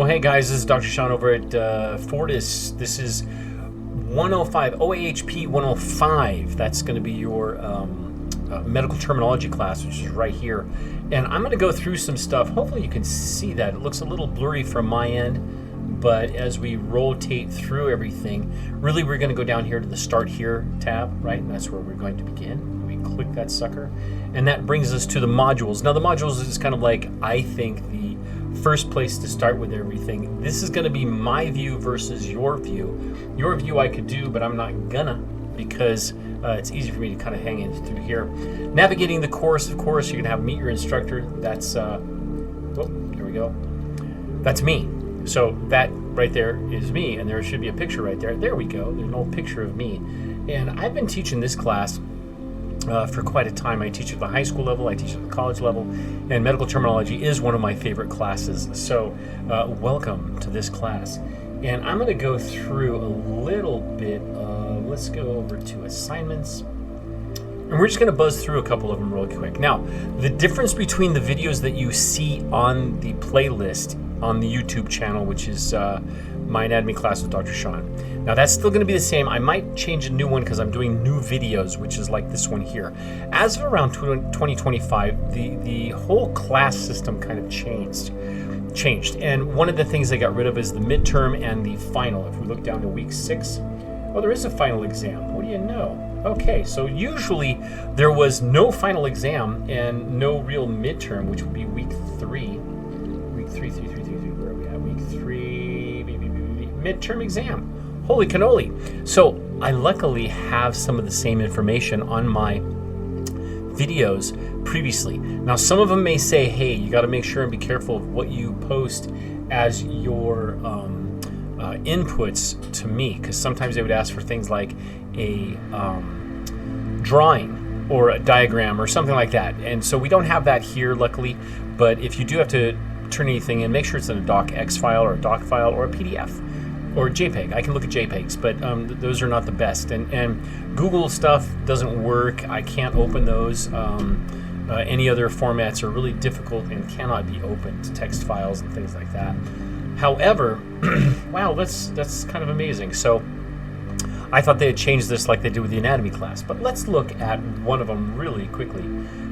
Well, hey guys, this is Dr. Sean over at FORTIS. This is 105, OAHP105. That's going to be your medical terminology class, which is right here. And I'm going to go through some stuff. Hopefully you can see that. It looks a little blurry from my end, but as we rotate through everything, really we're going to go down here to the Start Here tab, right? And that's where we're going to begin. We click that sucker, and that brings us to the modules. Now the modules is kind of like, I think, the first place to start with everything. This is going to be my view versus your view. Your view I could do, but I'm not gonna, because it's easy for me to kind of hang in through here. Navigating the course, of course, you're gonna have meet your instructor. That's oh, here we go. That's me. So that right there is me, and there should be a picture right there. There we go. There's an old picture of me. And I've been teaching this class for quite a time. I teach at the high school level, I teach at the college level, and medical terminology is one of my favorite classes. So welcome to this class. And I'm going to go through a little bit of, let's go over to assignments. And we're just going to buzz through a couple of them real quick. Now, the difference between the videos that you see on the playlist on the YouTube channel, which is My Anatomy Class with Dr. Sean. Now that's still going to be the same. I might change a new one because I'm doing new videos, which is like this one here. As of around 2025, the whole class system kind of changed. And one of the things they got rid of is the midterm and the final. If we look down to week 6, oh, there is a final exam. What do you know? Okay, so usually there was no final exam and no real midterm, which would be week 3. Week 3, where are we at? Week 3, midterm exam. Holy cannoli. So I luckily have some of the same information on my videos previously. Now some of them may say, hey, you got to make sure and be careful of what you post as your inputs to me, because sometimes they would ask for things like a drawing or a diagram or something like that. And so we don't have that here, luckily. But if you do have to turn anything in, make sure it's in a docx file or a doc file or a PDF. Or JPEG. I can look at JPEGs, but those are not the best. And Google stuff doesn't work. I can't open those. Any other formats are really difficult and cannot be opened, text files and things like that. However, wow, that's kind of amazing. So I thought they had changed this like they did with the anatomy class, but let's look at one of them really quickly,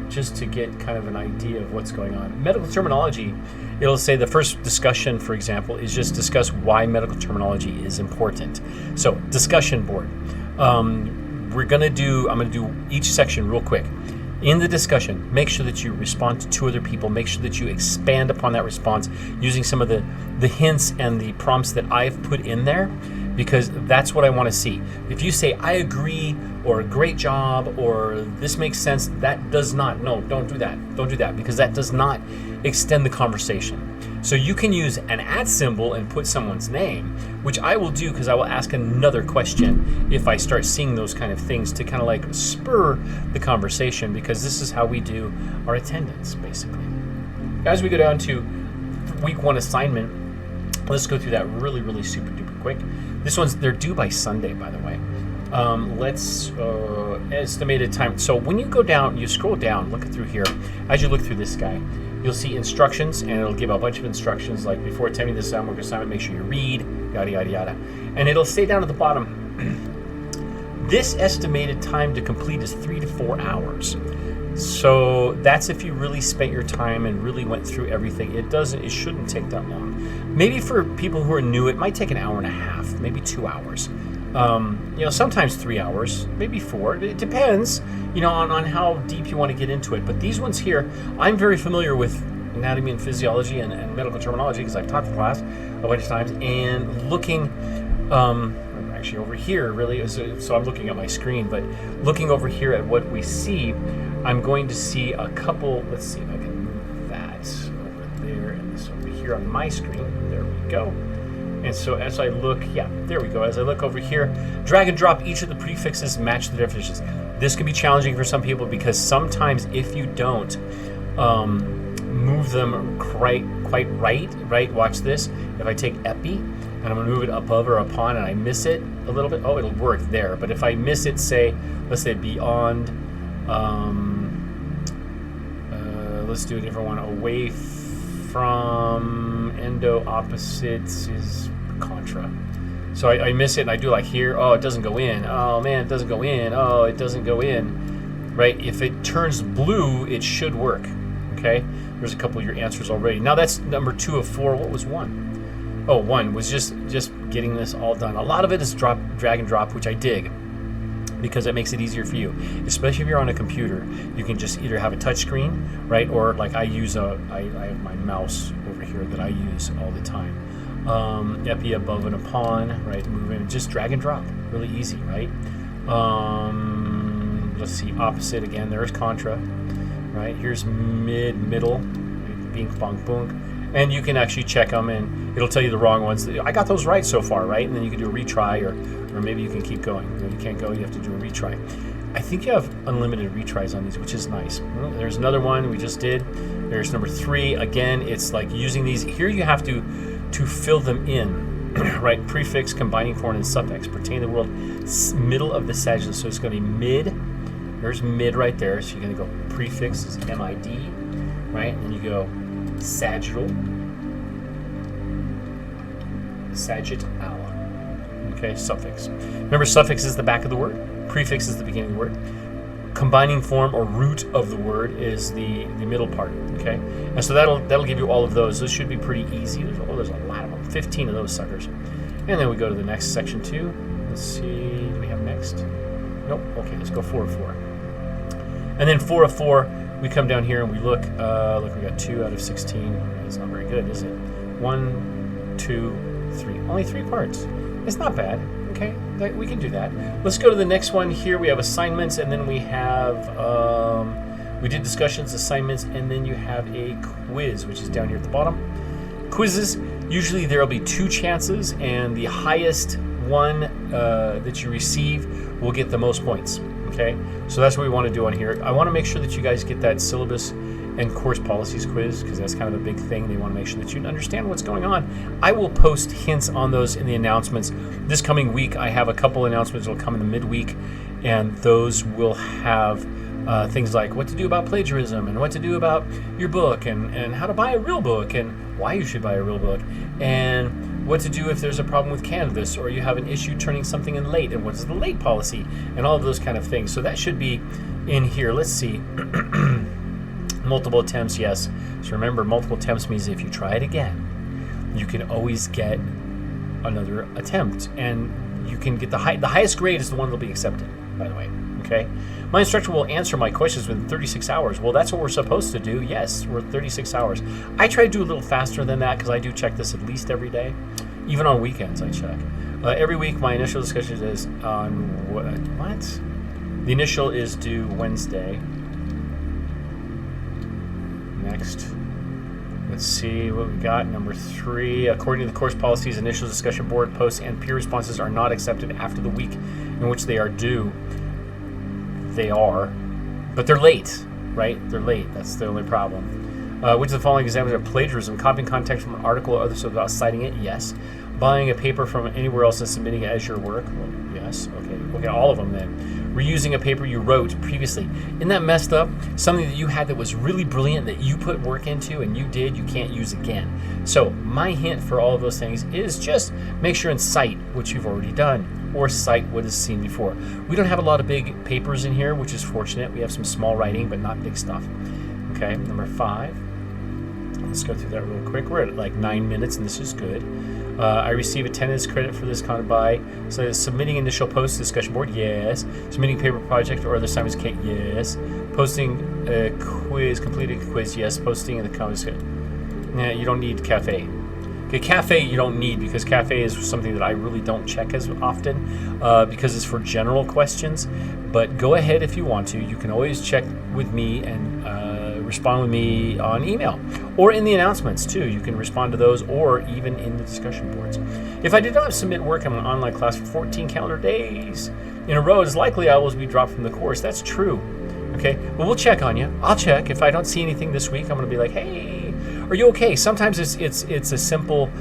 just to get kind of an idea of what's going on. Medical terminology, it'll say the first discussion, for example, is just discuss why medical terminology is important. So discussion board. I'm gonna do each section real quick. In the discussion, make sure that you respond to 2 other people. Make sure that you expand upon that response using some of the hints and the prompts that I've put in there, because that's what I want to see. If you say, I agree, or great job, or this makes sense, that does not, no, don't do that. Don't do that, because that does not extend the conversation. So you can use an @ symbol and put someone's name, which I will do because I will ask another question if I start seeing those kind of things to kind of like spur the conversation, because this is how we do our attendance, basically. As we go down to week 1 assignment, let's go through that really, really super duper quick. They're due by Sunday, by the way. Let's estimated time. So when you go down, you scroll down, look through here. As you look through this guy, you'll see instructions, and it'll give a bunch of instructions like, before attempting this homework assignment, make sure you read, yada, yada, yada. And it'll say down at the bottom, this estimated time to complete is 3 to 4 hours. So that's if you really spent your time and really went through everything. It shouldn't take that long. Maybe for people who are new, it might take an hour and a half, maybe 2 hours. Sometimes 3 hours, maybe 4. It depends, on how deep you want to get into it. But these ones here, I'm very familiar with anatomy and physiology and medical terminology because I've taught the class a bunch of times. And looking, actually over here really, so I'm looking at my screen, but looking over here at what we see, I'm going to see a couple, let's see if I can move that over there and this over here on my screen. There we go. And so as I look, there we go. As I look over here, drag and drop each of the prefixes, match the definitions. This can be challenging for some people because sometimes if you don't move them quite right, watch this. If I take epi and I'm gonna move it above or upon and I miss it a little bit, it'll work there. But if I miss it, let's say beyond, let's do a different one, away from endo opposites is contra. So I miss it and I do like here, oh, it doesn't go in. Oh man, it doesn't go in. Oh, it doesn't go in. Right? If it turns blue, it should work. Okay? There's a couple of your answers already. Now that's number 2 of 4. What was 1? Oh, 1 was just getting this all done. A lot of it is drag and drop, which I dig, because it makes it easier for you, especially if you're on a computer. You can just either have a touch screen, right, or like I use I have my mouse over here that I use all the time. Epi above and upon, right, moving, just drag and drop, really easy, right? Let's see, opposite again, there's contra, right? Here's middle, bink, bonk, boonk. And you can actually check them, and it'll tell you the wrong ones. I got those right so far, right? And then you can do a retry, or maybe you can keep going. If you can't go, you have to do a retry. I think you have unlimited retries on these, which is nice. There's another one we just did. There's number 3. Again, it's like using these. Here you have to fill them in, right? Prefix, combining form, and suffix pertain to the world middle of the sagittal. So it's going to be mid. There's mid right there. So you're going to go prefix is MID, right? And then you go sagittal, sagittal. Okay, suffix. Remember, suffix is the back of the word. Prefix is the beginning of the word. Combining form or root of the word is the middle part. Okay, and so that'll give you all of those. Those should be pretty easy. There's a lot of them. 15 of those suckers. And then we go to the next section 2. Let's see. Do we have next? Nope. Okay, let's go 4 of 4. And then 4 of 4. We come down here and we look. Look, we got 2 out of 16. It's not very good, is it? 1, 2, 3. Only 3 parts. It's not bad. Okay, we can do that. Let's go to the next one. Here we have assignments, and then we have we did discussions, assignments, and then you have a quiz, which is down here at the bottom. Quizzes, usually there will be 2 chances, and the highest one that you receive will get the most points. Okay, so that's what we want to do on here. I want to make sure that you guys get that syllabus and course policies quiz, because that's kind of a big thing. They want to make sure that you understand what's going on. I will post hints on those in the announcements. This coming week, I have a couple announcements that will come in the midweek, and those will have things like what to do about plagiarism, and what to do about your book, and how to buy a real book, and why you should buy a real book, and what to do if there's a problem with Canvas, or you have an issue turning something in late, and what is the late policy, and all of those kind of things. So that should be in here. Let's see. Multiple attempts, yes. So remember, multiple attempts means if you try it again, you can always get another attempt, and you can get the highest grade is the one that'll be accepted, by the way. Okay, my instructor will answer my questions within 36 hours. Well, that's what we're supposed to do. Yes, we're 36 hours. I try to do a little faster than that, because I do check this at least every day. Even on weekends, I check. Every week, my initial discussion is on what? The initial is due Wednesday. Next, let's see what we got. Number 3, according to the course policies, initial discussion board posts and peer responses are not accepted after the week in which they are due. They are, but they're late, right? They're late. That's the only problem. Which of the following examples are plagiarism? Copying content from an article or other source without citing it? Yes. Buying a paper from anywhere else and submitting it as your work? Well, yes. Okay. Look at all of them then. Reusing a paper you wrote previously. Isn't that messed up? Something that you had that was really brilliant that you put work into and you can't use again. So my hint for all of those things is just make sure and cite what you've already done, or cite what is seen before. We don't have a lot of big papers in here, which is fortunate. We have some small writing, but not big stuff. Okay, number 5. Let's go through that real quick. We're at like 9 minutes, and this is good. I receive attendance credit for this kind of buy. So submitting initial post to discussion board, yes. Submitting paper project or other assignments, yes. Posting a quiz, completed quiz, yes. Posting in the comments, yeah, you don't need cafe. Okay, cafe you don't need, because cafe is something that I really don't check as often because it's for general questions. But go ahead if you want to. You can always check with me and respond with me on email or in the announcements too. You can respond to those, or even in the discussion boards. If I did not submit work in an online class for 14 calendar days in a row, it's likely I will be dropped from the course. That's true. Okay, well, we'll check on you. I'll check. If I don't see anything this week, I'm going to be like, hey, are you okay? Sometimes it's a simple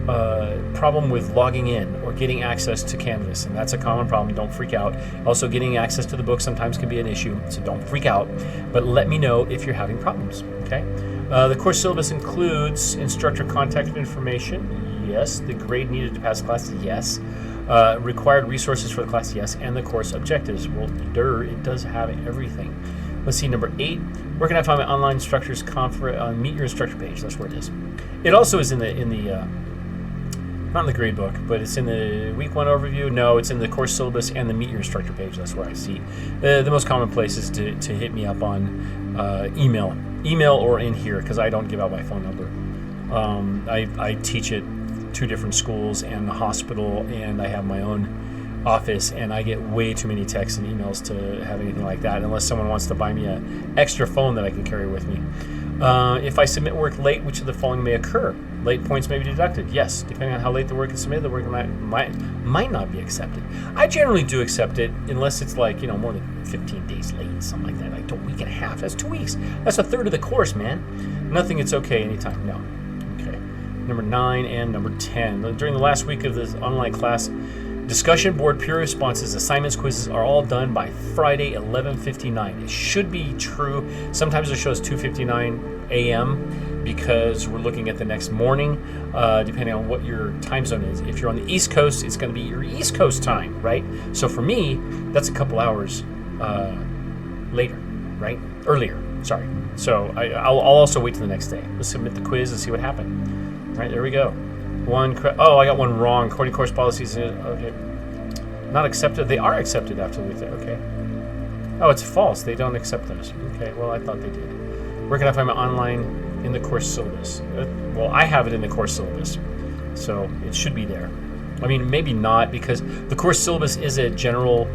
problem with logging in or getting access to Canvas, and that's a common problem. Don't freak out. Also, getting access to the book sometimes can be an issue, so don't freak out. But let me know if you're having problems, okay? The course syllabus includes instructor contact information, yes. The grade needed to pass the class, yes. Required resources for the class, yes. And the course objectives, well, it does have everything. Let's see, number 8. Where can I find my online instructors conference? Meet your instructor page. That's where it is. It also is in the not in the grade book, but it's in the week 1 overview. No, it's in the course syllabus and the Meet Your Instructor page. That's where I see. The most common place is to hit me up on email or in here, because I don't give out my phone number. I teach at 2 different schools and the hospital, and I have my own office, and I get way too many texts and emails to have anything like that, unless someone wants to buy me an extra phone that I can carry with me. If I submit work late, which of the following may occur? Late points may be deducted. Yes, depending on how late the work is submitted, the work might not be accepted. I generally do accept it unless it's like, more than 15 days late, something like that. Like a week and a half. That's 2 weeks. That's a third of the course, man. Nothing. It's okay anytime. No. Okay. Number 9 and number 10. During the last week of this online class, discussion board, peer responses, assignments, quizzes are all done by Friday, 11:59. It should be true. Sometimes it shows 2:59 a.m. because we're looking at the next morning, depending on what your time zone is. If you're on the East Coast, it's going to be your East Coast time, right? So for me, that's a couple hours later, right? Earlier, sorry. So I'll also wait till the next day. Let's submit the quiz and see what happened. All right, there we go. I got one wrong. According to course policies, okay. Not accepted. They are accepted after the week. Okay. Oh, it's false. They don't accept those. Okay, well, I thought they did. Where can I find my online in the course syllabus? Well, I have it in the course syllabus, so it should be there. I mean, maybe not, because the course syllabus is a general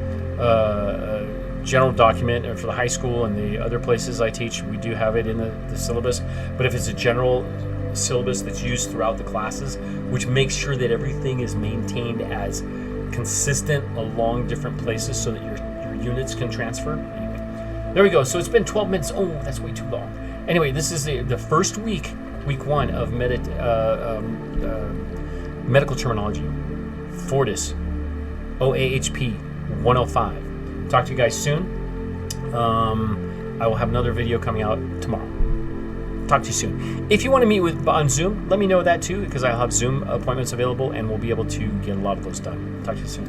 document, and for the high school and the other places I teach, we do have it in the syllabus. But if it's a general syllabus that's used throughout the classes, which makes sure that everything is maintained as consistent along different places so that your units can transfer. Anyway, there we go. So it's been 12 minutes. Oh, that's way too long. Anyway, this is the first week 1 of medical terminology, FORTIS, OAHP105. Talk to you guys soon. I will have another video coming out tomorrow. Talk to you soon. If you want to meet on Zoom, let me know that too, because I'll have Zoom appointments available, and we'll be able to get a lot of those done. Talk to you soon.